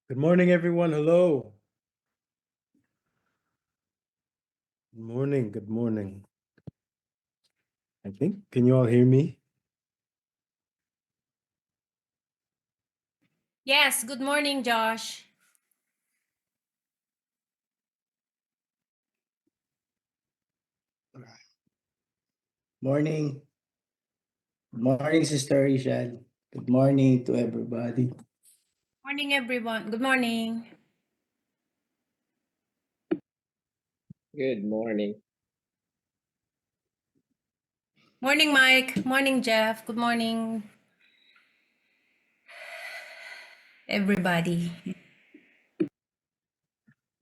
Good morning, everyone. Hello. Good morning. Good morning. I think, can you all hear me? Yes, good morning, Josh. Morning. Morning, Sister Rachel. Good morning to everybody. Morning, everyone. Good morning. Good morning. Morning, Mike. Morning, Jeff. Good morning, everybody.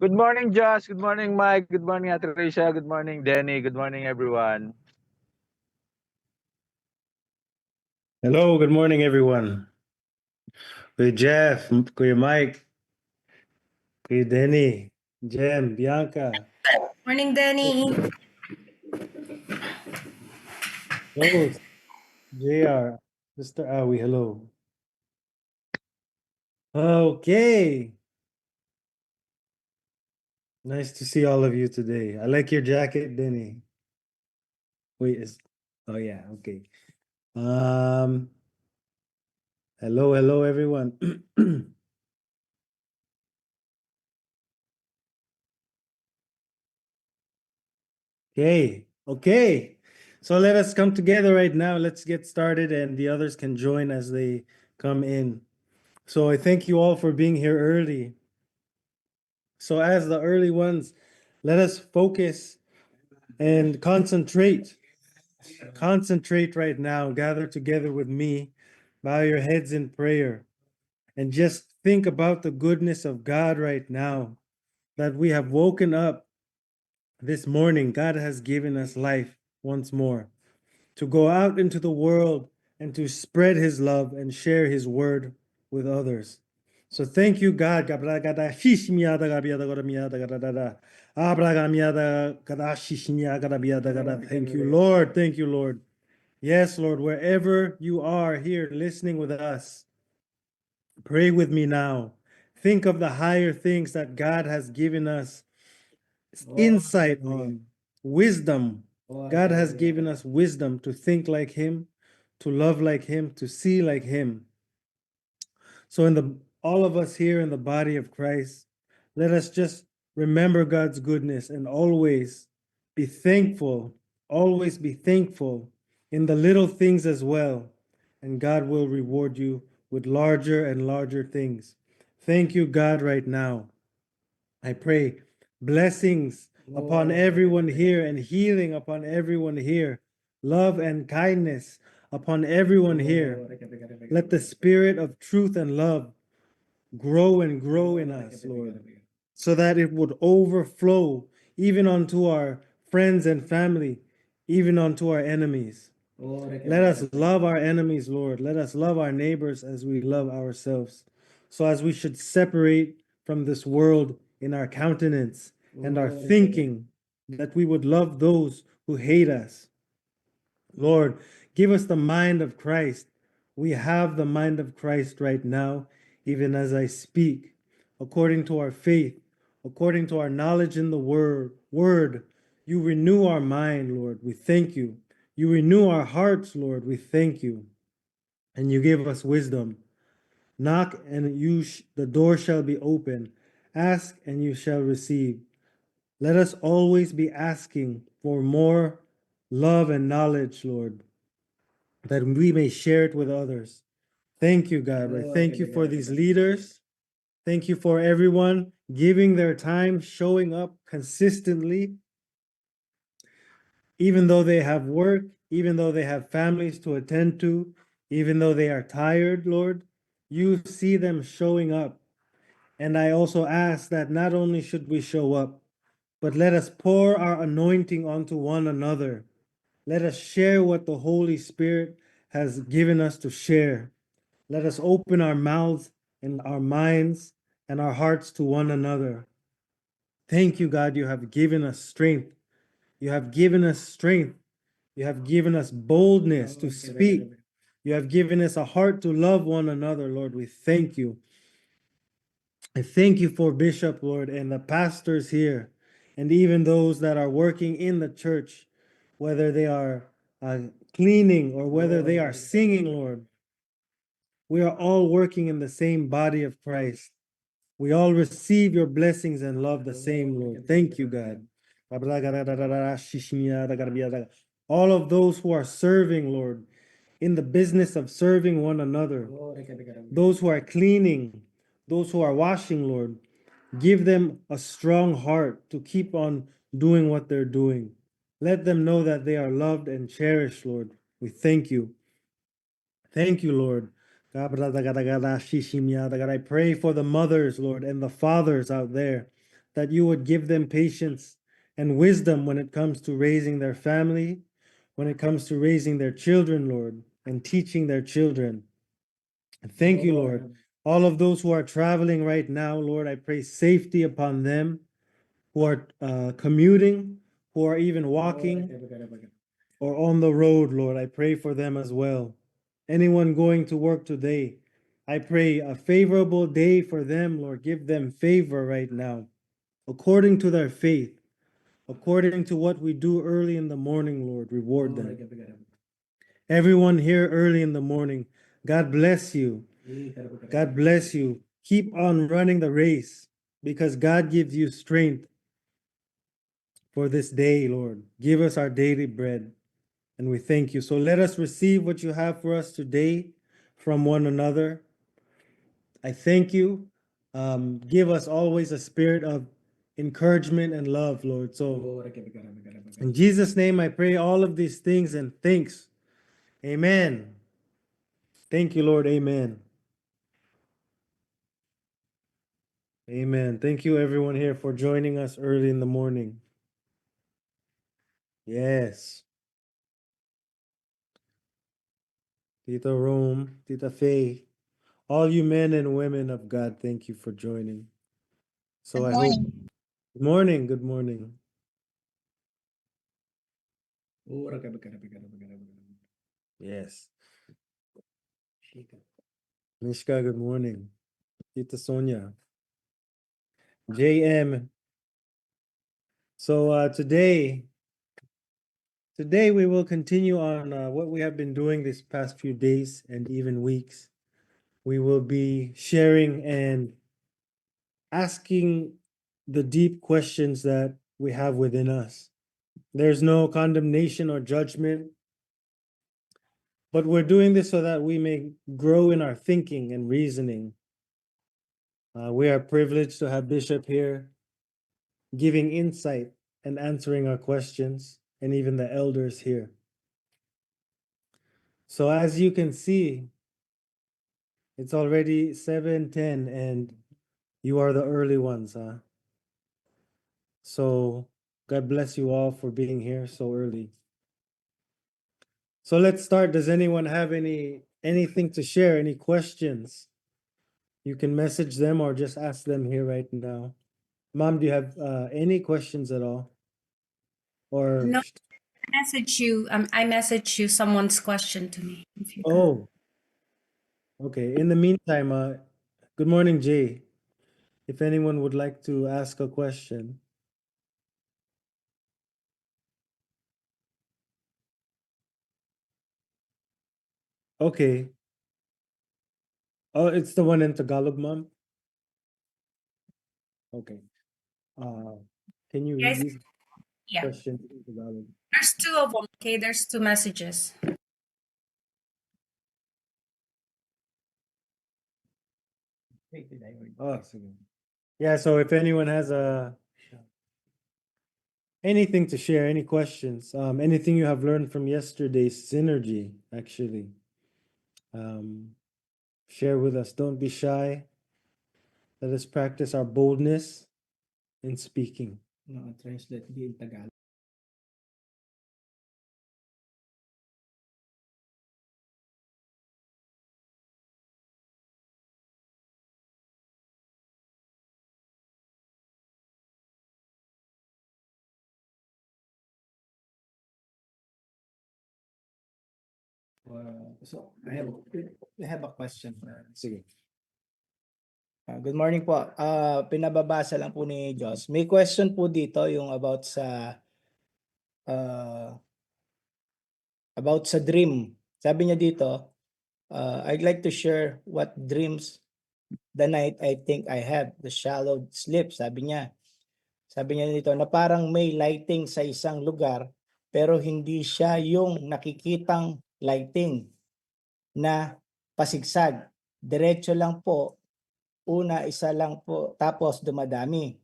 Good morning, Josh. Good morning, Mike. Good morning, Ate Risha. Good morning, Denny. Good morning, everyone. Hello. Good morning, everyone. Kuya Jeff, Kuya Mike, Kuya Denny, Jem, Bianca, Morning, Denny. Rose, JR, Mr. Awi. Hello. Okay. Nice to see all of you today. I like your jacket, Denny. Wait, oh yeah, okay. Hello, everyone. Okay. So let us come together right now. Let's get started, and the others can join as they come in. So I thank you all for being here early. So, as the early ones, let us focus and concentrate. Concentrate right now. Gather together with me. Bow your heads in prayer. And just think about the goodness of God right now. That we have woken up this morning. God has given us life once more, to go out into the world and to spread his love and share his word with others. So thank you, God. Thank you, Lord. Thank you, Lord. Yes, Lord, wherever you are here listening with us, pray with me now. Think of the higher things that God has given us insight on, wisdom. God has given us wisdom to think like him, to love like him, to see like him. So in the all of us here in the body of Christ, let us just remember God's goodness and always be thankful, always be thankful in the little things as well, and God will reward you with larger and larger things. Thank you, God, right now. I pray blessings upon everyone here and healing upon everyone here, love and kindness upon everyone here. Let the spirit of truth and love grow and grow in us, Lord, so that it would overflow even unto our friends and family, even unto our enemies. Let us love our enemies, Lord. Let us love our neighbors as we love ourselves. So, as we should separate from this world in our countenance and our thinking, that we would love those who hate us. Lord, give us the mind of Christ. We have the mind of Christ right now, even as I speak, according to our faith, according to our knowledge in the word. You renew our mind, Lord. We thank you. You renew our hearts, Lord. We thank you. And you give us wisdom. Knock and the door shall be open. Ask and you shall receive. Let us always be asking for more love and knowledge, Lord, that we may share it with others. Thank you, God. I thank you for these leaders. Thank you for everyone giving their time, showing up consistently, even though they have work, even though they have families to attend to, even though they are tired, Lord. You see them showing up. And I also ask that not only should we show up, but let us pour our anointing onto one another. Let us share what the Holy Spirit has given us to share. Let us open our mouths and our minds and our hearts to one another. Thank you, God. You have given us strength. You have given us strength. You have given us boldness to speak. You have given us a heart to love one another, Lord. We thank you. I thank you for Bishop, Lord, and the pastors here, and even those that are working in the church, whether they are cleaning or whether they are singing, Lord. We are all working in the same body of Christ. We all receive your blessings and love the same, Lord. Thank you, God. All of those who are serving, Lord, in the business of serving one another, those who are cleaning, those who are washing, Lord, give them a strong heart to keep on doing what they're doing. Let them know that they are loved and cherished, Lord. We thank you. Thank you, Lord. God, I pray for the mothers, Lord, and the fathers out there, that you would give them patience and wisdom when it comes to raising their family, when it comes to raising their children, Lord, and teaching their children. Thank you, Lord. All of those who are traveling right now, Lord, I pray safety upon them, who are commuting, who are even walking or on the road, Lord. I pray for them as well. Anyone going to work today, I pray a favorable day for them, Lord. Give them favor right now, according to their faith, according to what we do early in the morning, Lord. Reward them. Everyone here early in the morning, God bless you. God bless you. Keep on running the race because God gives you strength for this day, Lord. Give us our daily bread. And we thank you. So let us receive what you have for us today from one another. I thank you. Give us always a spirit of encouragement and love, Lord. So in Jesus' name, I pray all of these things and thanks. Amen. Thank you, Lord. Amen. Amen. Thank you, everyone here, for joining us early in the morning. Yes. Tita Rome, Tita Faye, all you men and women of God, thank you for joining. So Good I hope. morning. Good morning. Good morning. Yes. Mishka, good morning. Tita Sonia. JM. So today we will continue on what we have been doing this past few days and even weeks. We will be sharing and asking the deep questions that we have within us. There's no condemnation or judgment, but we're doing this so that we may grow in our thinking and reasoning. We are privileged to have Bishop here giving insight and answering our questions, and even the elders here. So as you can see, it's already 7:10 and you are the early ones, huh? So God bless you all for being here so early. So let's start. Does anyone have anything to share, any questions? You can message them or just ask them here right now. Mom, do you have any questions at all? Or No, I message you someone's question to me. If you can. oh, okay. In the meantime, good morning, Jay. If anyone would like to ask a question. Okay. Oh, it's the one in Tagalog, Mom? Okay. Uh, can you read Guys, these yeah. questions in Tagalog? There's two of them. Okay, there's two messages. Oh, sige. Yeah, so if anyone has anything to share, any questions, anything you have learned from yesterday's synergy, actually, share with us. Don't be shy. Let us practice our boldness in speaking. No, translate in Tagalog. So I have a question. Sige. Good morning po. Pinababasa lang po ni Joss. May question po dito yung about sa dream. Sabi niya dito, I'd like to share what dreams the night I think I have, the shallow sleep, sabi niya. Sabi niya dito na parang may lighting sa isang lugar pero hindi siya yung nakikitang lighting na pasigsag. Diretso lang po, una isa lang po tapos dumadami.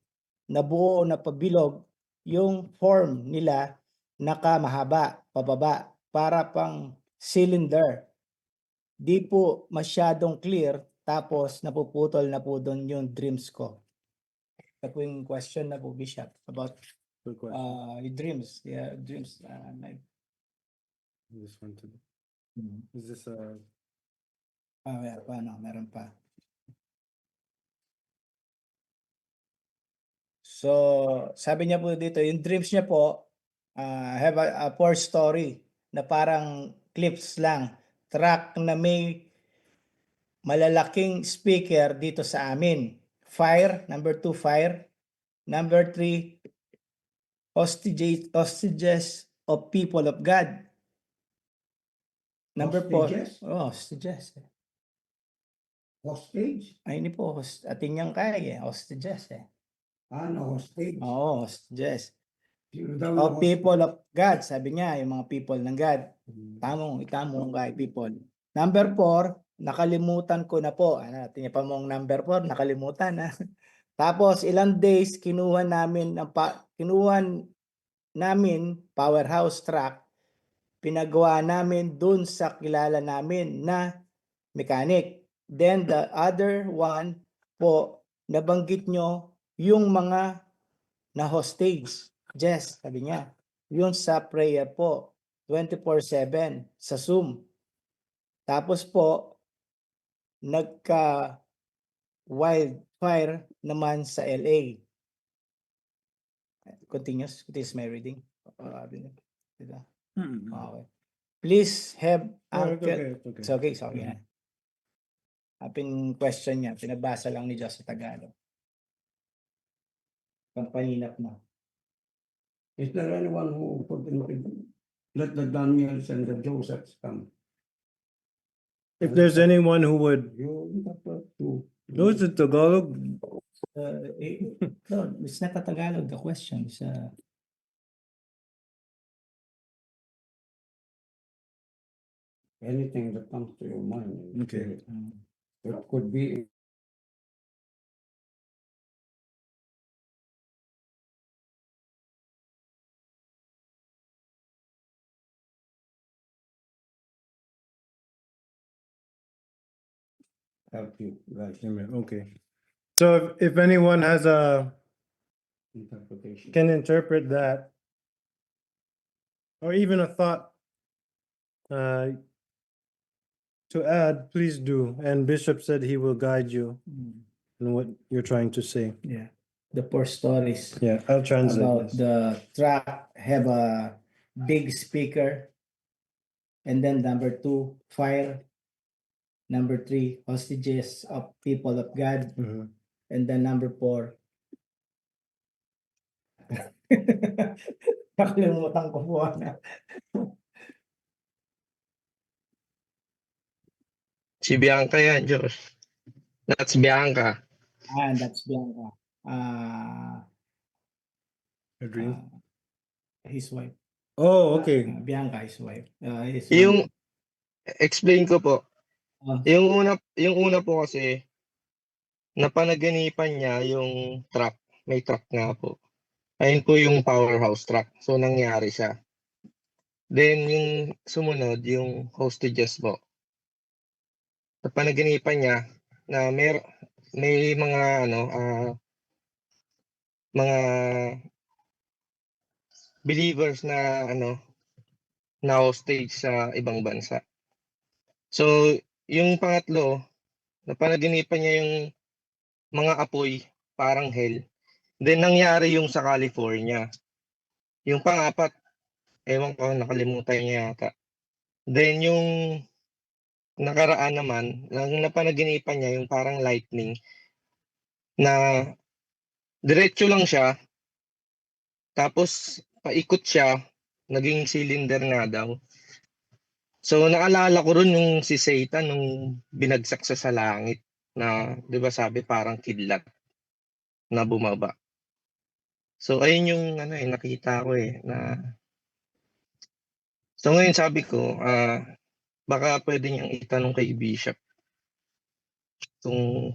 Nabuo na pabilog yung form nila nakamahaba, pababa, para pang cylinder. Di po masyadong clear tapos napuputol na po doon yung dreams ko. Ito po yung question na po, Bishop, about Good question. your dreams. Yeah, dreams. Like, This one too. hmm. Is this Meron pa, no? Meron pa. So, sabi niya po dito, yung dreams niya po, have a four story na parang clips lang. Track na may malalaking speaker dito sa amin. Fire, number 2, fire. Number 3, hostages of people of God. Number 4, Hostages? hostages. Hostage? Ay, hindi po, ating yang kaya, hostages eh. No hostage. Oo, hostages. Sino daw Of yung people of God, sabi niya, yung mga people ng God. Itamong kay people. Number 4, nakalimutan ko na po. Tingnan pa mong number 4, nakalimutan na. Tapos ilang days kinuha namin powerhouse truck, pinagawa namin dun sa kilala namin na mechanic. Then the other one po, nabanggit nyo yung mga na hostage. Jess, sabi niya, yun sa prayer po, 24/7 sa Zoom. Tapos po, nagka wildfire naman sa LA. Continuous my reading. Diba? Okay. Please have Uncle. It's okay. It's okay. Question niya, pinabasa lang ni Joss sa Tagalog. Pampahinap na. Is there anyone who could let the Daniels and the Josephs come? If there's anyone who would, You have to. those are Tagalog. No, it's not a Tagalog. The question is Anything that comes to your mind. Okay. It could be. Help you guys. Amen. Okay. So if anyone has Interpretation. can interpret that, or even a thought to add, please do. And Bishop said he will guide you in what you're trying to say. yeah, the four stories Yeah, I'll translate about this. the track have a big speaker, and then number 2, fire. Number 3, hostages of people of God, Mhm. and then number 4. Nakalimutan ko po na. Si Bianca yan, Diyos. That's Bianca. That's Bianca. A dream. His wife. Oh, okay. Bianca, his wife. Yung, explain ko po. Ah. Yung una po kasi, napanaginipan niya yung truck. May truck nga po. Ayun po yung powerhouse truck. So, nangyari siya. Then, yung sumunod, yung hostages po. Napanaginipan niya na may mga mga believers na na hostage sa ibang bansa. So, yung pangatlo, napanaginipan niya yung mga apoy, parang hell. Then, nangyari yung sa California. Yung pangapat, ewan ko, nakalimutan niya yata. Then, yung nakaraan naman, napanaginipan niya yung parang lightning. na diretso lang siya, tapos paikot siya, naging cylinder nga daw. So naalala ko ron yung si Satan nung binagsak sa langit na 'di ba sabi parang kidlat na bumaba. So ayun yung nakita ko na so ngayon sabi ko baka pwede niyang itanong kay Bishop kung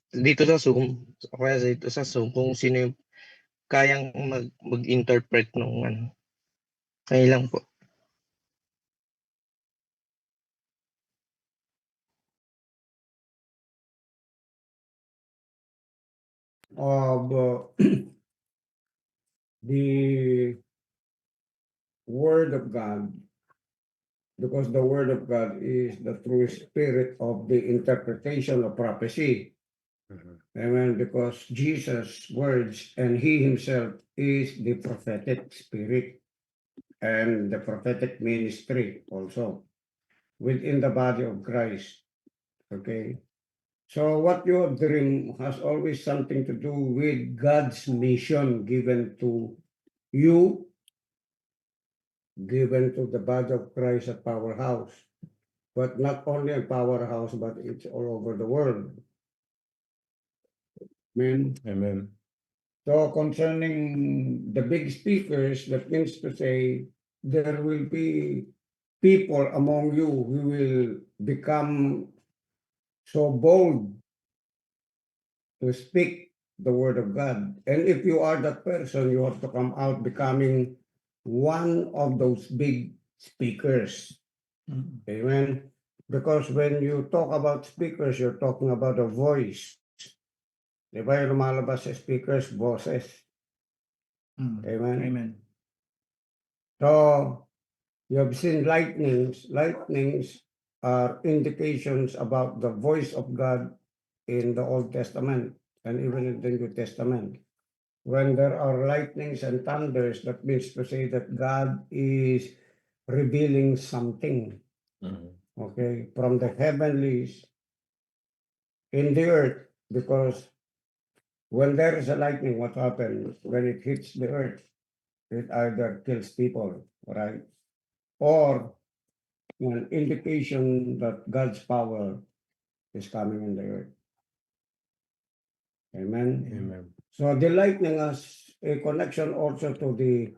dito sa Zoom o kaya dito sa Zoom kung sino yung kayang mag-interpret nung Kaya lang po. Of the Word of God, because the Word of God is the true spirit of the interpretation of prophecy. Amen. Because Jesus' words and he himself is the prophetic spirit and the prophetic ministry also within the body of Christ. Okay. So what you dream has always something to do with God's mission given to you, given to the body of Christ at Powerhouse. But not only at Powerhouse, but it's all over the world. Amen. Amen. So concerning the big speakers, that means to say there will be people among you who will become so bold to speak the word of God. And if you are that person, you have to come out becoming one of those big speakers. Amen. Because when you talk about speakers, you're talking about a voice. Di ba yung lumalabas sa speakers, boses. Amen. Amen. So, you have seen lightnings. Lightnings are indications about the voice of God in the Old Testament and even in the New Testament. When there are lightnings and thunders, that means to say that God is revealing something, okay, from the heavenlies in the earth, because when there is a lightning, what happens? When it hits the earth, it either kills people, right? Or an indication that God's power is coming in the earth. Amen. Amen. So the lightning has a connection also to the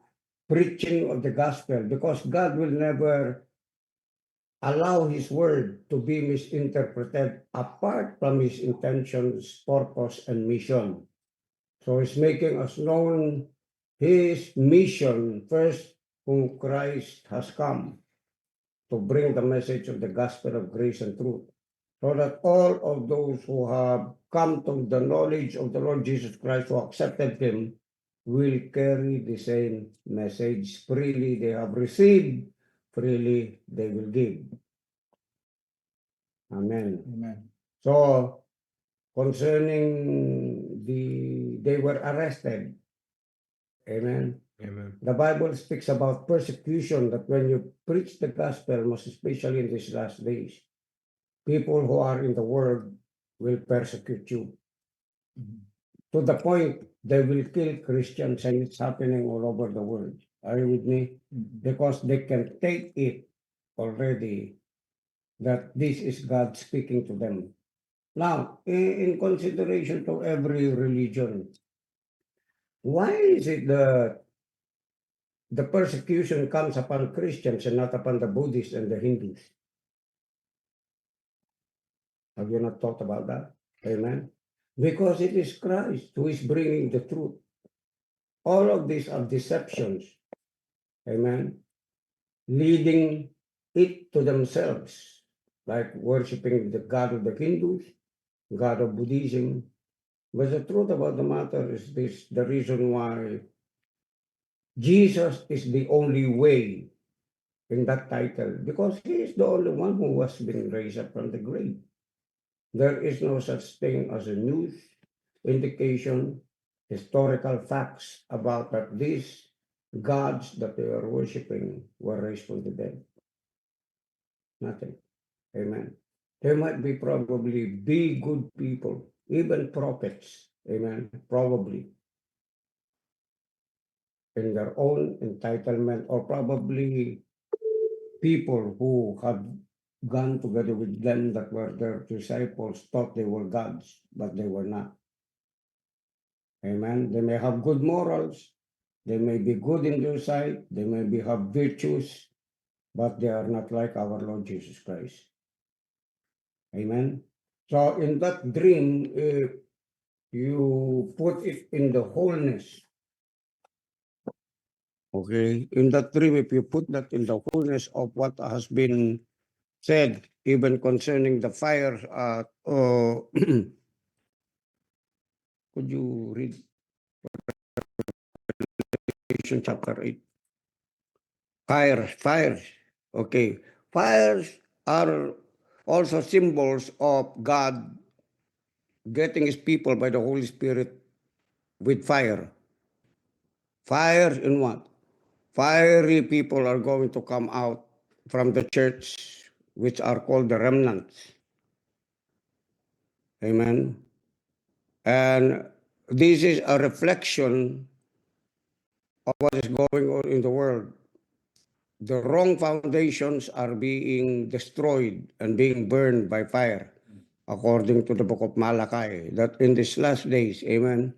preaching of the gospel, because God will never allow his word to be misinterpreted apart from his intentions, purpose, and mission. So he's making us known his mission first, whom Christ has come to bring the message of the gospel of grace and truth, so that all of those who have come to the knowledge of the Lord Jesus Christ, who accepted him, will carry the same message. Freely they have received, freely they will give. Amen. Amen. So, concerning they were arrested. Amen. Amen. The Bible speaks about persecution, that when you preach the gospel, most especially in these last days, people who are in the world will persecute you. To the point they will kill Christians, and it's happening all over the world. Are you with me? Because they can take it already that this is God speaking to them. Now, in consideration to every religion, why is it that the persecution comes upon Christians and not upon the Buddhists and the Hindus? Have you not thought about that? Amen. Because it is Christ who is bringing the truth. All of these are deceptions. Amen. Leading it to themselves, like worshiping the God of the Hindus, God of Buddhism. But the truth about the matter is this: the reason why Jesus is the only way in that title, because he is the only one who has been raised up from the grave. There is no such thing as a news, indication, historical facts about that these gods that they are worshiping were raised from the dead. Nothing. Amen. They might be probably be good people, even prophets, amen, probably in their own entitlement, or probably people who had gone together with them that were their disciples thought they were gods, but they were not. Amen. They may have good morals, they may be good in their sight, they may have virtues, but they are not like our Lord Jesus Christ. Amen. So in that dream, if you put it in the wholeness, okay, in that dream, if you put that in the wholeness of what has been said, even concerning the fire, could you read Revelation chapter 8? Fires. Okay. Fires are also symbols of God getting his people by the Holy Spirit with fire. Fire in what? Fiery people are going to come out from the church, which are called the remnants. Amen. And this is a reflection of what is going on in the world. The wrong foundations are being destroyed and being burned by fire, according to the book of Malachi, that in these last days, amen,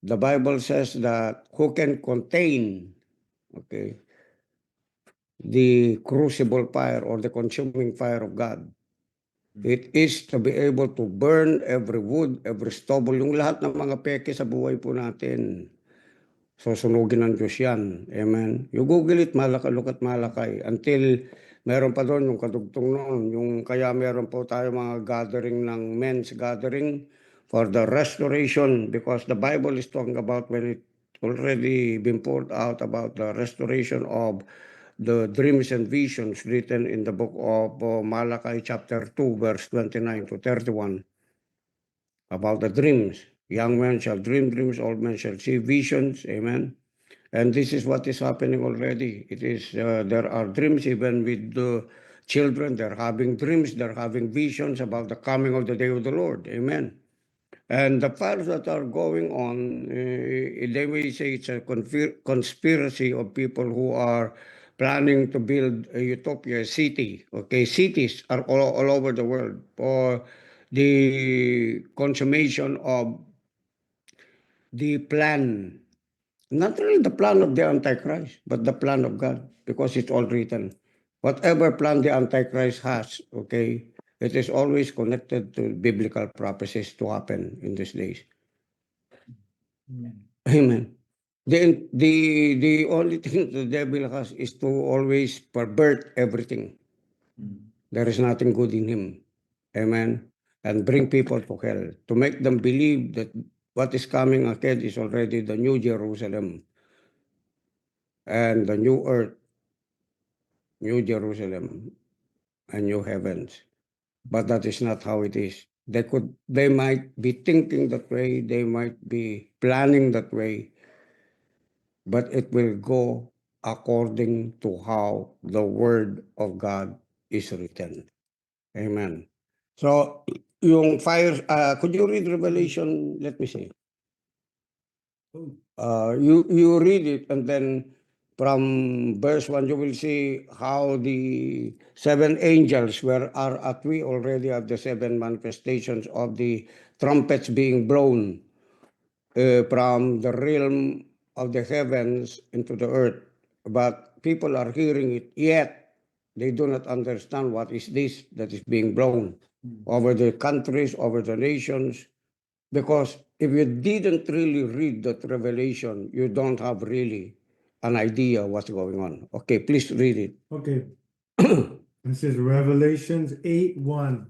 the Bible says that who can contain, okay, the crucible fire or the consuming fire of God? It is to be able to burn every wood, every stubble, yung lahat ng mga peke sa buhay po natin. Susunugin ng Diyos yan. Amen. You Google it, look at Malakay. Until meron pa doon yung kadugtong noon. Yung kaya meron po tayo mga gathering ng men's gathering for the restoration, because the Bible is talking about when it already been poured out about the restoration of the dreams and visions written in the book of Malachi chapter 2 verse 29 to 31 about the dreams. Young men shall dream dreams, old men shall see visions. Amen. And this is what is happening already. It is there are dreams even with the children. They're having dreams. They're having visions about the coming of the day of the Lord. Amen. And the fires that are going on, they may say it's a conspiracy of people who are planning to build a utopia city. Okay, cities are all over the world for the consummation of the plan, not really the plan of the Antichrist, but the plan of God, because it's all written. Whatever plan the Antichrist has, okay, it is always connected to biblical prophecies to happen in these days. Amen. The only thing the devil has is to always pervert everything. There is nothing good in him. Amen. And bring people to hell, to make them believe that what is coming ahead is already the new Jerusalem and the new earth, new Jerusalem and new heavens. But that is not how it is. They might be thinking that way, they might be planning that way, but it will go according to how the word of God is written. Amen. So, yung fire, could you read Revelation? Let me see. You read it, and then from verse 1, you will see how the seven angels are at we already have the seven manifestations of the trumpets being blown from the realm of the heavens into the earth. But people are hearing it, yet they do not understand what is this that is being blown over the countries, over the nations. Because if you didn't really read that revelation, you don't have really an idea what's going on. Okay, please read it. Okay. This is Revelations 8:1.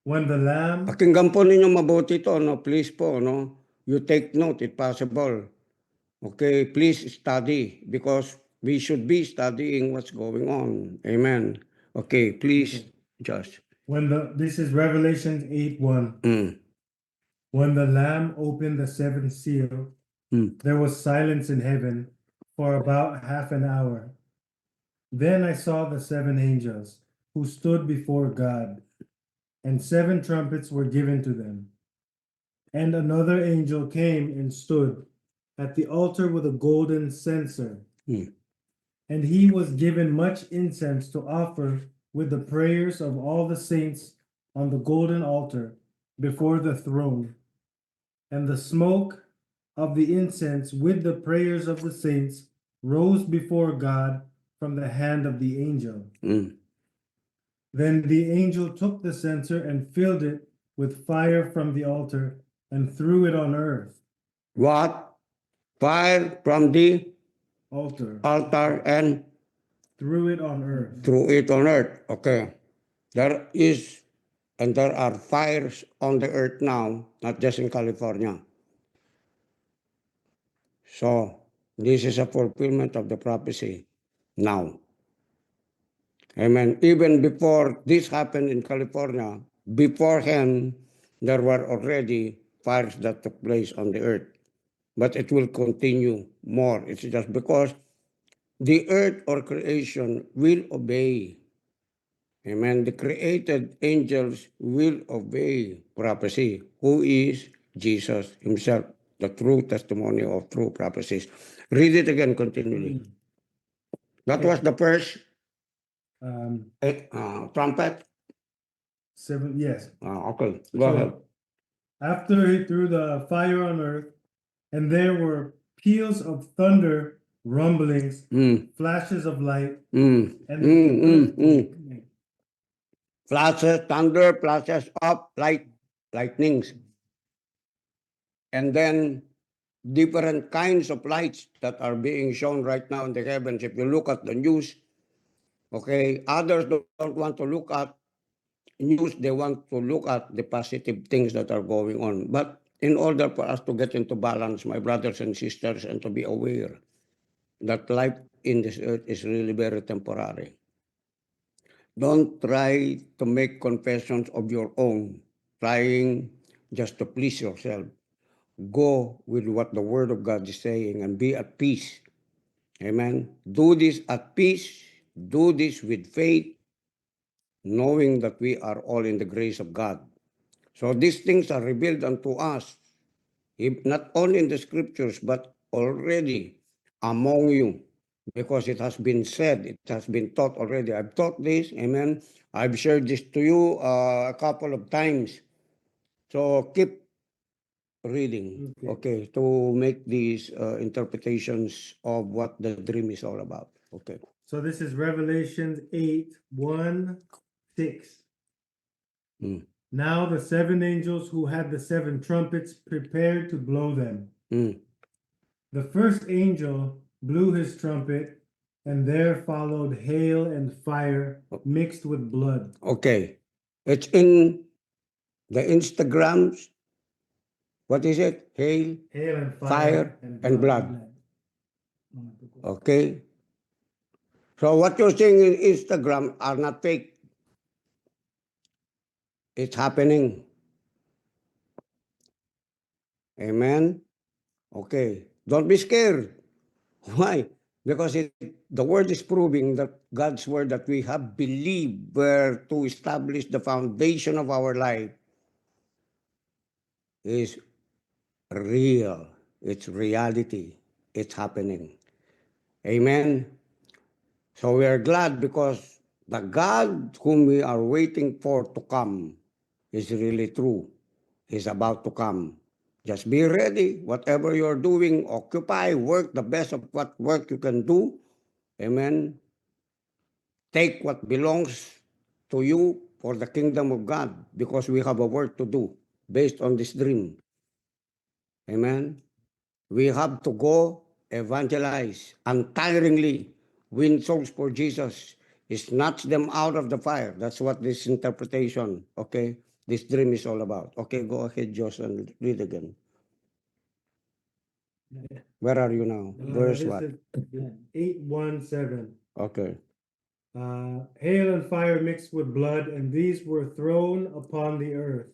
When the Lamb, Pakinggan po ninyo mabuti ito, no? Please po, no? You take note if possible. Okay, please study, because we should be studying what's going on. Amen. Okay, please, Josh. this is Revelations 8:1. When the Lamb opened the seventh seal, there was silence in heaven for about half an hour. Then I saw the seven angels who stood before God, and 7 trumpets were given to them. And another angel came and stood at the altar with a golden censer. Hmm. And he was given much incense to offer with the prayers of all the saints on the golden altar before the throne. And the smoke of the incense with the prayers of the saints rose before God from the hand of the angel. Mm. Then the angel took the censer and filled it with fire from the altar and threw it on earth. What? Fire from the Altar. altar and Threw it on earth. threw it on earth. Okay. There is, and there are fires on the earth now, not just in California. So, this is a fulfillment of the prophecy now. Amen. Even before this happened in California, beforehand, there were already fires that took place on the earth. But it will continue more. It's just because the earth or creation will obey. Amen. The created angels will obey prophecy, who is Jesus himself, the true testimony of true prophecies. Read it again continually. That was the first trumpet. 7, yes. Okay, go ahead. After he threw the fire on earth, and there were peals of thunder, rumblings, Mm, flashes of light, mm, and mm, an mm, earthquake. Flashes, thunder, flashes of lightnings. And then different kinds of lights that are being shown right now in the heavens. If you look at the news, okay, others don't want to look at news, they want to look at the positive things that are going on. But in order for us to get into balance, my brothers and sisters, and to be aware that life in this earth is really very temporary. Don't try to make confessions of your own, trying just to please yourself. Go with what the Word of God is saying and be at peace. Amen. Do this at peace. Do this with faith, knowing that we are all in the grace of God. So these things are revealed unto us, not only in the scriptures, but already among you, because it has been said, it has been taught already. I've taught this, amen. I've shared this to you a couple of times. So keep reading, okay, to make these interpretations of what the dream is all about. Okay. So this is Revelations 8, 1, 6. Mm. Now the 7 angels who had the 7 trumpets prepared to blow them. Mm. The first angel blew his trumpet, and there followed hail and fire mixed with blood. Okay. It's in the Instagrams. What is it? Hail, Hail and fire, and blood. Okay. So what you're seeing in Instagram are not fake. It's happening. Amen. Okay. Don't be scared. Why? Because the word is proving that God's word that we have believed were to establish the foundation of our life is real. It's reality. It's happening. Amen. So we are glad because the God whom we are waiting for to come is really true. He's about to come. Just be ready. Whatever you're doing, occupy, work the best of what work you can do. Amen. Take what belongs to you for the kingdom of God because we have a work to do based on this dream. Amen. We have to go evangelize untiringly, win souls for Jesus, snatch them out of the fire. That's what this interpretation, okay, this dream is all about. Okay, go ahead, Josh, and read again. Where are you now? Verse This what? is 8, 1, 7. Okay. Hail and fire mixed with blood, and these were thrown upon the earth.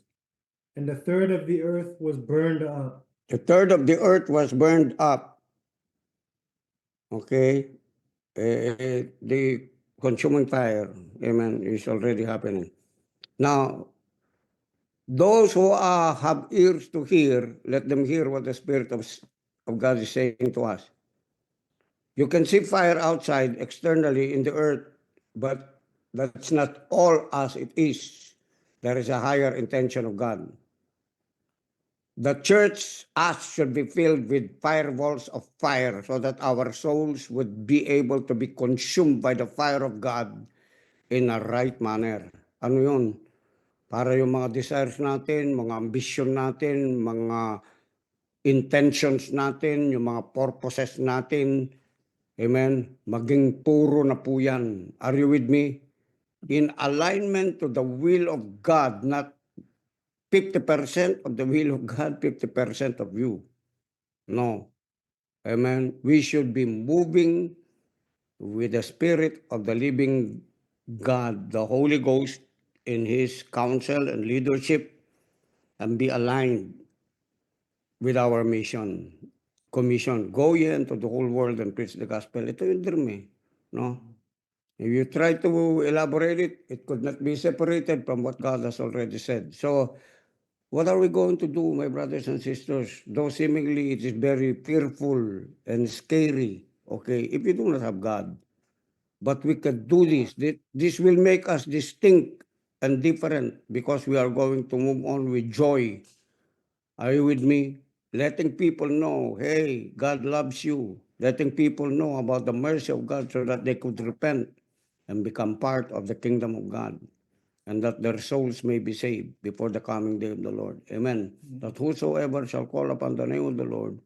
And a third of the earth was burned up. A third of the earth was burned up. Okay. The consuming fire, amen, is already happening. Now, Those who have ears to hear, let them hear what the Spirit of God is saying to us. You can see fire outside externally in the earth, but that's not all as it is. There is a higher intention of God. The church, us, should be filled with firewalls of fire so that our souls would be able to be consumed by the fire of God in a right manner. Ano yun? Para yung mga desires natin, mga ambition natin, mga intentions natin, yung mga purposes natin, amen, maging puro na po yan. Are you with me? In alignment to the will of God, not 50% of the will of God, 50% of you. No. Amen. We should be moving with the Spirit of the living God, the Holy Ghost, in His counsel and leadership, and be aligned with our mission. Commission. Go ye into the whole world and preach the gospel. Ito yung dream eh. No? If you try to elaborate it, it could not be separated from what God has already said. So, what are we going to do, my brothers and sisters? Though seemingly it is very fearful and scary, okay, if you do not have God. But we can do this. This will make us distinct and different because we are going to move on with joy. Are you with me? Letting people know, hey, God loves you. Letting people know about the mercy of God so that they could repent and become part of the kingdom of God, and that their souls may be saved before the coming day of the Lord. Amen. That whosoever shall call upon the name of the Lord,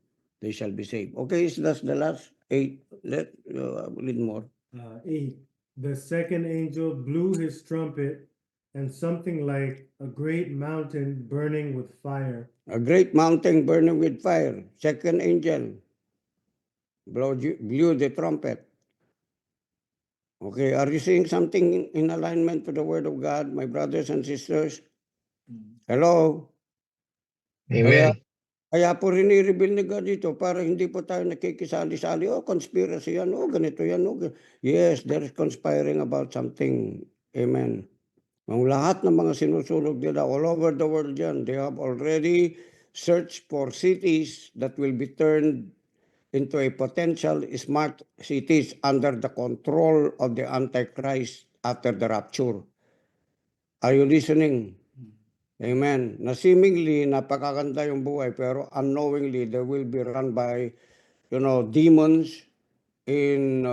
they shall be saved. Okay, so that's the last 8. Let read more. 8. The second angel blew his trumpet, and something like a great mountain burning with fire A great mountain burning with fire. Second angel blew the trumpet. Okay, are you seeing something in alignment to the word of God, my brothers and sisters? Hello? Amen. Kaya po rini-reveal ni God dito para hindi po tayo nakikisali-sali. Oh, conspiracy yan. Oh, ganito yan. Oh. Yes, there is conspiring about something. Amen. Ang lahat ng mga sinusulog nila all over the world yan, they have already searched for cities that will be turned into a potential smart cities under the control of the Antichrist after the rapture. Are you listening? Amen. Na seemingly napakaganda yung buhay pero unknowingly they will be run by, demons in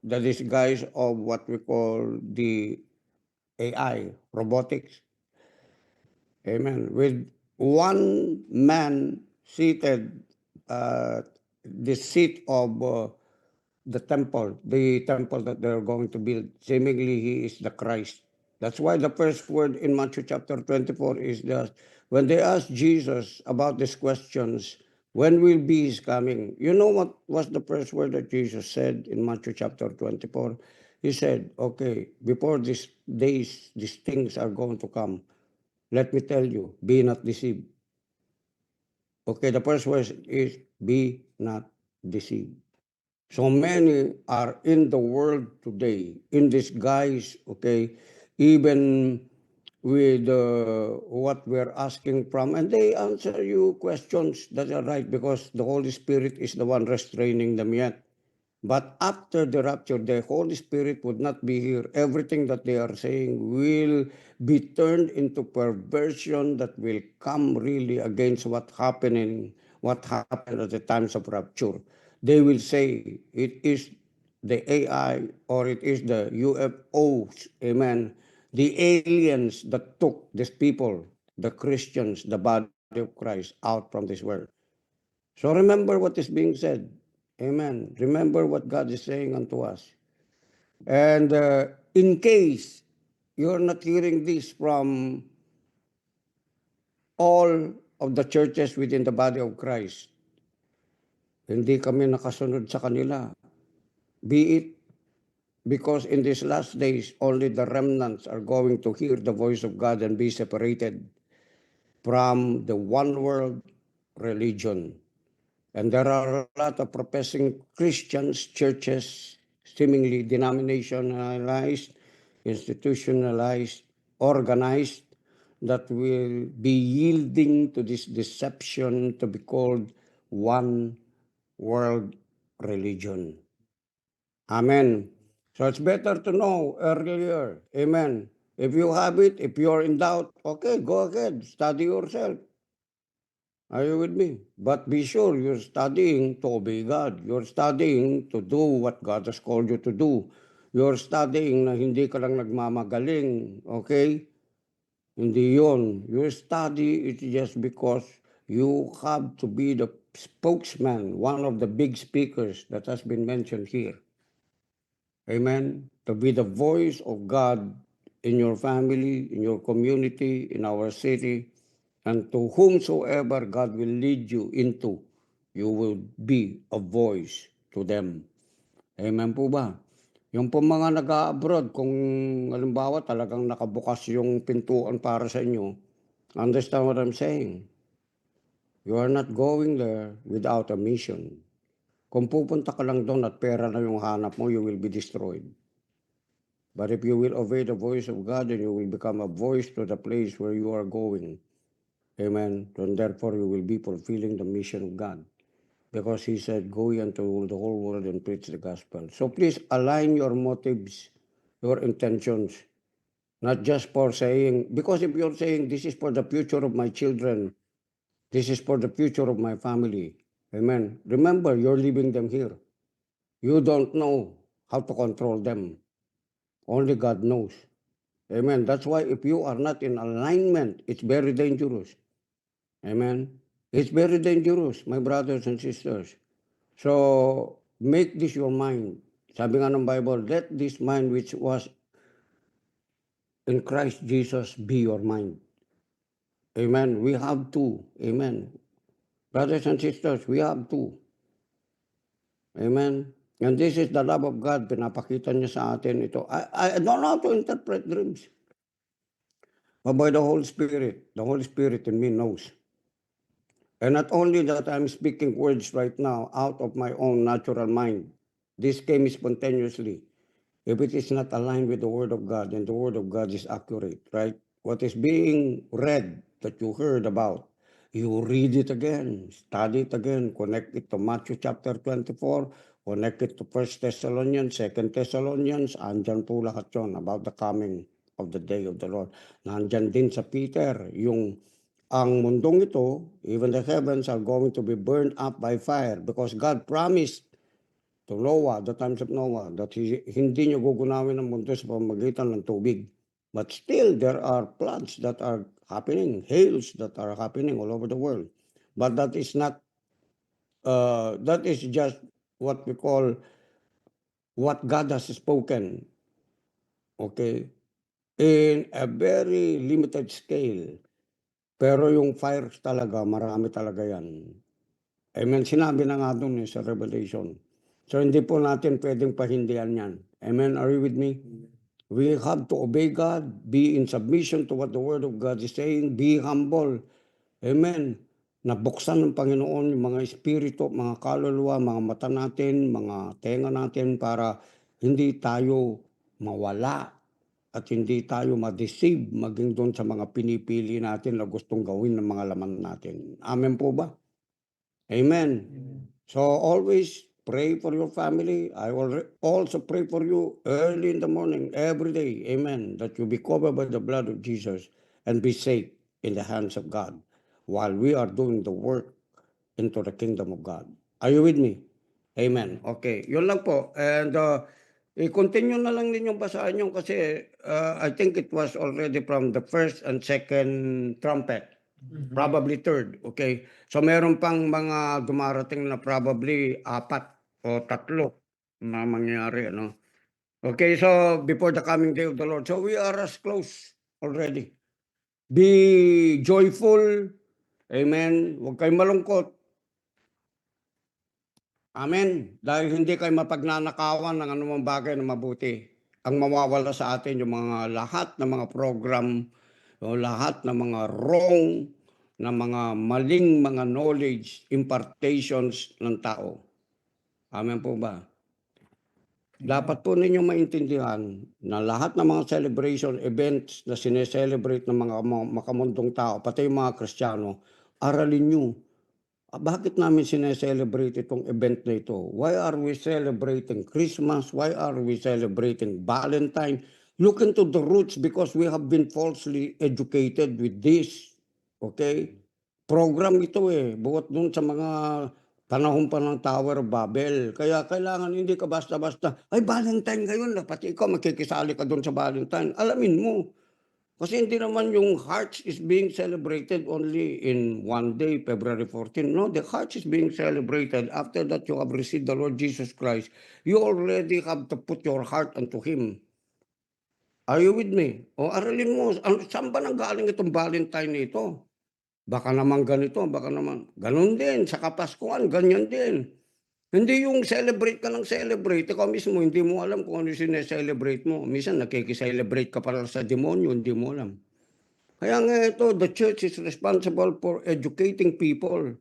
the disguise of what we call the AI, robotics. Amen. With one man seated at the seat of the temple that they're going to build. Seemingly, he is the Christ. That's why the first word in Matthew chapter 24 is that when they asked Jesus about these questions, when will be his coming? You know what was the first word that Jesus said in Matthew chapter 24? He said, okay, before these days, these things are going to come. Let me tell you, be not deceived. Okay, the first word is be not deceived. So many are in the world today in disguise, okay, even with what we're asking from, and they answer you questions that are right because the Holy Spirit is the one restraining them yet. But after the rapture, the Holy Spirit would not be here. Everything that they are saying will be turned into perversion that will come really against what happened at the times of rapture. They will say it is the AI or it is the UFOs, amen, the aliens that took these people, the Christians, the body of Christ out from this world. So remember what is being said. Amen. Remember what God is saying unto us. And in case you're not hearing this from all of the churches within the body of Christ, hindi kami nakasunod sa kanila. Be it because in these last days, only the remnants are going to hear the voice of God and be separated from the one world religion. And there are a lot of professing Christians, churches, seemingly denominationalized, institutionalized, organized, that will be yielding to this deception to be called one world religion. Amen. So it's better to know earlier. Amen. If you have it, if you're in doubt, okay, go ahead, study yourself. Are you with me? But be sure you're studying to obey God. You're studying to do what God has called you to do. You're studying na hindi ka lang nagmamagaling. Okay? Hindi yun. You study it just because you have to be the spokesman, one of the big speakers that has been mentioned here. Amen. To be the voice of God in your family, in your community, in our city, and to whomsoever God will lead you into, you will be a voice to them. Amen po ba? Yung po mga nag-abroad, kung halimbawa talagang nakabukas yung pintuan para sa inyo, understand what I'm saying? You are not going there without a mission. Kung pupunta ka lang doon at pera na yung hanap mo, you will be destroyed. But if you will obey the voice of God, then you will become a voice to the place where you are going. Amen. And therefore, you will be fulfilling the mission of God. Because He said, go ye into the whole world and preach the gospel. So please align your motives, your intentions, not just for saying, because if you're saying, this is for the future of my children, this is for the future of my family. Amen. Remember, you're leaving them here. You don't know how to control them. Only God knows. Amen. That's why if you are not in alignment, it's very dangerous. Amen. It's very dangerous, my brothers and sisters. So, make this your mind. Sabi nga ng Bible, let this mind which was in Christ Jesus be your mind. Amen. We have to. Amen. Brothers and sisters, we have to. Amen. And this is the love of God. Pinapakita niya sa atin ito. I don't know how to interpret dreams. But by the Holy Spirit in me knows. And not only that, I'm speaking words right now out of my own natural mind. This came spontaneously. If it is not aligned with the Word of God, then the Word of God is accurate, right? What is being read that you heard about, you read it again, study it again, connect it to Matthew chapter 24, connect it to 1 Thessalonians, 2 Thessalonians, andyan po lahat yun about the coming of the day of the Lord. Nandyan din sa Peter, yung ang mundong ito, even the heavens are going to be burned up by fire because God promised to Noah, the times of Noah, that hindi niyo gugunawin ang mundo sa pamamagitan ng tubig. But still, there are floods that are happening, hails that are happening all over the world. But that is not, that is just what we call what God has spoken. Okay? In a very limited scale. Pero yung fires talaga, marami talaga yan. Amen. Sinabi na nga doon sa Revelation. So hindi po natin pwedeng pahindihan yan. Amen. Are you with me? We have to obey God, be in submission to what the Word of God is saying, be humble. Amen. Nabuksan ng Panginoon yung mga espiritu, mga kaluluwa, mga mata natin, mga tenga natin para hindi tayo mawala at hindi tayo ma-deceive maging doon sa mga pinipili natin na gustong gawin ng mga laman natin. Amen po ba? Amen. So always pray for your family. I will also pray for you early in the morning, every day. Amen. That you be covered by the blood of Jesus and be safe in the hands of God while we are doing the work into the kingdom of God. Are you with me? Amen. Okay. Yun lang po. And i-continue na lang ninyong basahin yun kasi I think it was already from the first and second trumpet. Probably third. Okay. So meron pang mga dumarating na probably 4 o 3 na mangyayari. Ano? Okay. So before the coming day of the Lord. So we are as close already. Be joyful. Amen. Huwag kayong malungkot. Amen. Dahil hindi kayo mapagnanakawan ng anumang bagay na mabuti. Ang mawawala sa atin yung mga lahat ng mga program o lahat ng mga wrong na mga maling mga knowledge, impartations ng tao. Amen po ba? Dapat po ninyong maintindihan na lahat ng mga celebration events na sineselebrate ng mga makamundong tao, pati yung mga Kristiyano, aralin nyo. Bakit namin sineselebrate itong event na ito? Why are we celebrating Christmas? Why are we celebrating Valentine? Look into the roots because we have been falsely educated with this. Okay? Program ito buot dun sa mga panahon pa ng Tower of Babel. Kaya kailangan hindi ka basta-basta, ay Valentine ngayon na, pati ikaw makikisali ka dun sa Valentine. Alamin mo. Kasi hindi naman yung Hearts is being celebrated only in one day, February 14. No, the Hearts is being celebrated after that you have received the Lord Jesus Christ. You already have to put your heart unto Him. Are you with me? O aralin mo, saan ba nanggaling itong Valentine nito? Baka naman ganito, baka naman. Ganon din, sa Kapaskuhan, ganyan din. Hindi yung celebrate ka ng celebrate, ikaw mismo, hindi mo alam kung ano yung sineselebrate mo. Minsan, nakikiselebrate ka para sa demonyo, hindi mo alam. Kaya nga ito, the church is responsible for educating people.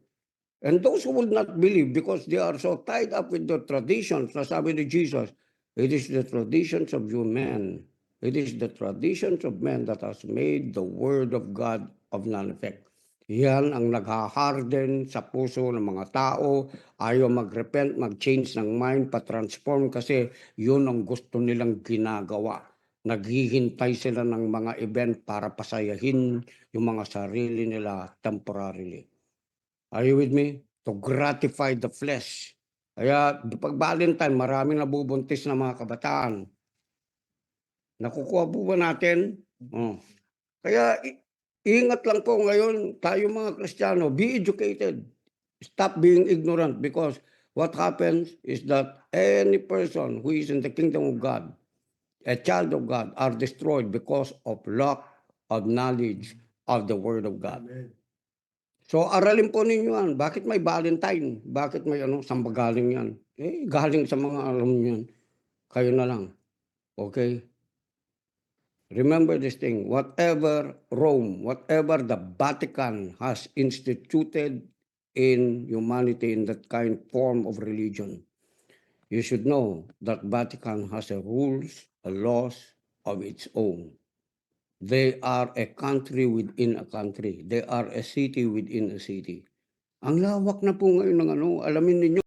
And those who will not believe because they are so tied up with the traditions, na sabi ni Jesus, it is the traditions of you men. It is the traditions of men that has made the word of God of none effect. Yan ang naghaharden sa puso ng mga tao, ayaw mag-repent, mag-change ng mind, pa-transform kasi yun ang gusto nilang ginagawa. Naghihintay sila ng mga event para pasayahin yung mga sarili nila temporarily. Are you with me? To gratify the flesh. Kaya pag Valentine, maraming nabubuntis na mga kabataan. Nakukuha po ba natin? Kaya ingat lang po ngayon, tayo mga Kristiyano, be educated. Stop being ignorant because what happens is that any person who is in the kingdom of God, a child of God, are destroyed because of lack of knowledge of the Word of God. Amen. So aralin po ninyo yan. Bakit may Valentine? Bakit may saan ba galing yan? Galing sa mga alam niyo yan. Kayo na lang. Okay? Remember this thing, whatever Rome, whatever the Vatican has instituted in humanity in that kind form of religion, you should know that Vatican has a rules, a laws of its own. They are a country within a country. They are a city within a city. Ang lawak na po ngayon ng alamin ninyo.